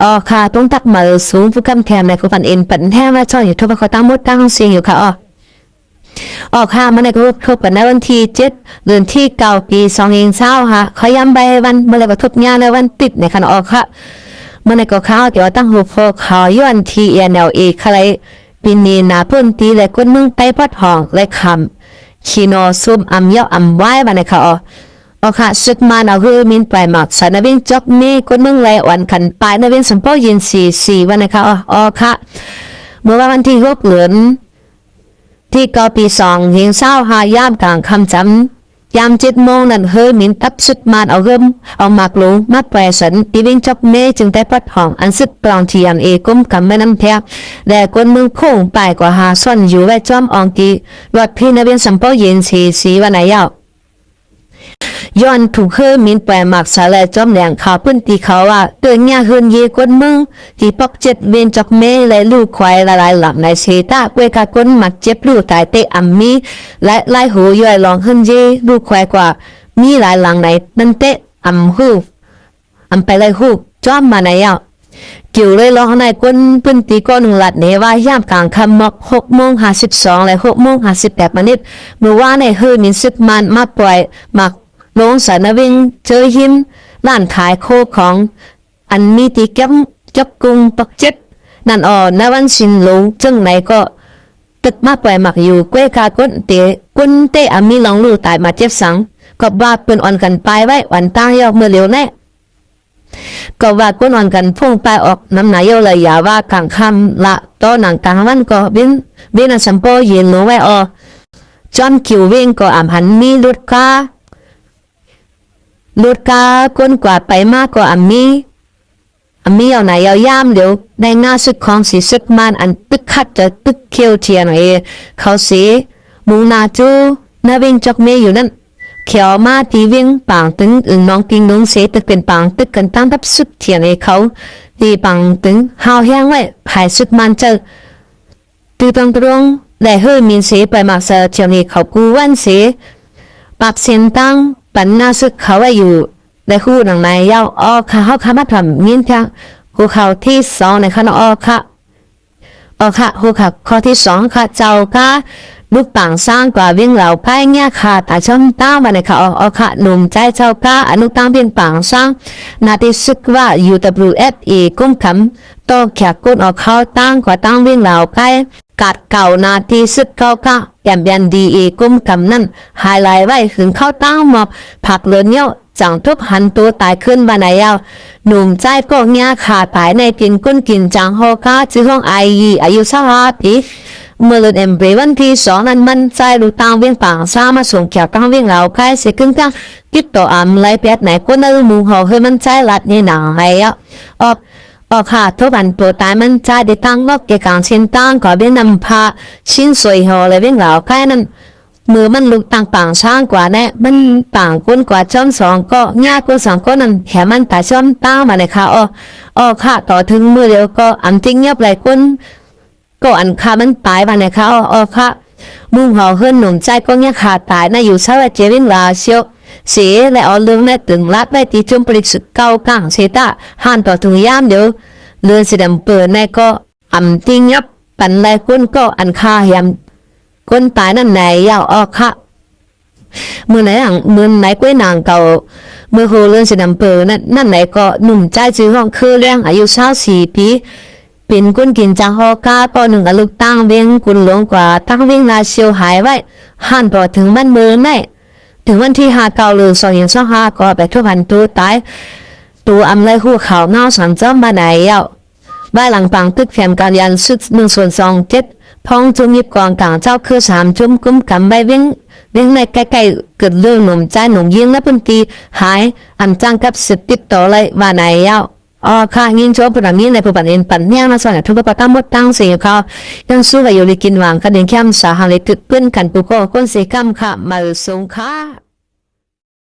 อ๋อค่ะต้องตักมาสูงผู้กำแทนในผู้พันเอ็นปันแท้ว่าช่องอยู่ทั่วเขาตั้งมดตั้งเสียงอยู่ค่ะอ๋อค่ะมันในกรุ๊ปทบกันในวันที่7 เดือนที่9 ปี2020ค่ะเขาย้ำใบวันเมื่อไรก็ทบงานในวันติดในคันอ๋อค่ะมันในก็ข้าวเดี๋ยวตั้งหัวโฟเขาย้อนทีNLAใครปีนี้นาพื้นตีและคนเมืองใต้พัดห้องและคำคีโนซุมอัมยออัมไว้วันในค่ะอ๋อค่ะสุดมาเอาคือมินไปหมักสารวิงจบมีคนเมืองไรวันขันปลายนวินสมโภยินสี่วันในค่ะอ๋อค่ะเมื่อวันที่6 เดือนที่9 ปี2020ย่ามกลางคำจำยาม7 โมงนั้นเฮยมินตับสุดมาเอาเริ่มเอาหมากลุงมาแปรสันที่วิ่งจบเมจึงได้พัดห้องอันสุดปลองที่ยันกุ้มกับแม่น้ำแทบแต่คนเมืองโค้งไปกว่าหาซ่อนอยู่ไว้จอมองกีวัดพี่นวินสัมโภยินสีวันไหนยาวย้อนถูกเฮมินแปลหมักสาแลจอมแหลงข่าวพื้นที่เขาว่าเตือนยาเฮือนเยคนเมืองที่ปอก7 เวนจอกเมและลูกควายละลายหลังในเซตาเวกาคนหมักเจ็บลูกตายเตะอัมมีและไล่หูย่อยลองเฮือนเยลูกควายกว่ามีหลายหลังในนั่นเตะอัมหูอัมไปไล่หูจอมมาในยาวเกี่ยวเลยลองในคนพื้นที่ก็1 ลัดเนว่าย่ามกลางคำมอก6:52และ6:58เมื่อว่าในเฮมินซึกมันมาปล่อยหมักลงสารวิงเจอหิมร้านขายโคของอันมีติกัมจับกุงปัก7นั่นในวันสินลงจึงไหนก็ตึกมาปล่อยหมักอยู่เกวกาก้นเตะอามีลองลูตายมาเจ็บสังก็ว่าเปิ้นอ่อนกันไปไว้วันตั้งยอกเมื่อเร็วแน่ก็ว่าก้นอ่อนกันพุ่งไปออกน้ำหนายเลยอย่าว่ากลางค่ำละตอนหนังกลางวันก็บินสัมโปยืนลงไว้จอมคิววิ่งก็อ่ำหันมีลุดกาก้นกว่าไปมากกว่าอามีเอาไหนเอาย่ามเดี๋ยวได้หน้าสุดของสีสุดมันอันตึกขัดจะตึกเขียวเทียนเขาเสียมูนาจูนาวิ่งจอกเมอยู่นั่นเขียวมาที่วิ่งปางตึงน้องกิงน้องเสียตึกเป็นปางตึกกันตั้งทับสุดเทียนเขาที่ปางตึงหาวแห้งไว้หายสุดมันเจอตือตรงแต่เฮ้ยมีเสียไปมาเสียเทียนเขากูวันเสียปรับเสียงตั้งปันหน้าซึกเขาไว้อยู่ในคู่หนังในยาวเขามาทำยินทางหัวเขาที่2ในคณะค่ะหัวเขาข้อที่2ค่ะเจ้าค่ะลูกปังสร้างกว่าวิ่งเหล่าไพ่เงี้ยค่ะแต่ชมตั้งมาในค่ะค่ะหนุ่มใจเจ้าค่ะอนุตั้งเป็นปังสร้างนาทีซึกว่า UWFA กุ้มคำโตแขกกุ้นเขาตั้งกว่าตั้งวิ่งเหล่าไพ่กัดเก่านาทีซึกเขาค่ะแอมยันดีกุ้มคำนั่นไฮไลท์ไว้ถึงเข้าตั้งหมอบผักเลือนเยี่ยวจังทุบหันตัวตายขึ้นบานายาวหนุ่มใจก็เงี้ยขาตายในกินก้นกินจังโฮก้าชื่อห้องอายุ25 ปีเมื่อเลือดวันที่2นั้นมันใจลูกตั้งเวียงปังสร้างมาส่งเกี่ยวตั้งเวียงเหล่าใครเสียครึ่งตั้งคิดต่อไล่แปดไหนคนนั้นมุงหอเฮ้ยมันใจลัดนี่หนาไงค่ะทุกวันตัวตายมันใจได้ตั้งรอบเกี่ยวกับเส้นตั้งก็เป็นนำพาชิ้นสวยหอเลยเวียงเหล่าใครนั้นมือมันลุกต่างปังช่างกว่าแน่มันปังคนกว่าจอม2ก็ง่ายกว่า2ก็นั่นแถมมันแต่จอมตั้งมาเลยค่ะค่ะต่อถึงมือเดียวก็อันจริงเงียบหลายคนก็อันคามันตายมาเลยค่ะค่ะมุ่งหอเฮือนหนุ่มใจก็เงี้ยขาตายน่าอยู่เช้าเจวิงลาเชียวเสียและเรื่องในตึงรัดไว้ที่จุ่มปริสุทธิ์เก่ากลางเสตาหันต่อถึงยามเดียวเรือนสีดำเปิดในก็อันจริงเงียบปันหลายคนก็อันคายามคนตายนั่นไหนยาวค่ะเมื่อไหนกล้วยนางเก่าเมื่อโหเรื่องสีดำเปิดนั่นไหนก็หนุ่มใจจื้อห้องคือเรื่องอายุ24 ปีเป็นคนกินจังฮอกาต่อ1กับลูกตั้งเวียงกุนหลงกว่าตั้งเวียงลาเชียวหายไว้หันต่อถึงมันมือในถึงวันที่5 เดือน2025ก็ไปทุกพันตัวตายตัวอำเลยหัวเขาเงาสันจอมบ้านไหนยาวบ้านหลังปังตึกแฝมการยันสุด1/27พ้องจุ่มยิบกองกลางเจ้าคือ3จุ่มกุ้มกำใบเวียงในใกล้ๆเกิดเรื่องหนุ่มใจหนุ่มยิงและพื้นที่หายอันจ้างกับสิบติดต่อเลยว่าไหนยาวค่ะยิงโจมปรามีในผู้ปันเอ็นปันเนี่ยนะส่วนทุกประตั้งหมดตั้งเสียเขายังสู้กับโยลิกินวางกันเดินเข้มสาหัสเลยตึกเพื่อนกันปุโกก้นเสียกรรมค่ะมาส่งค่ะ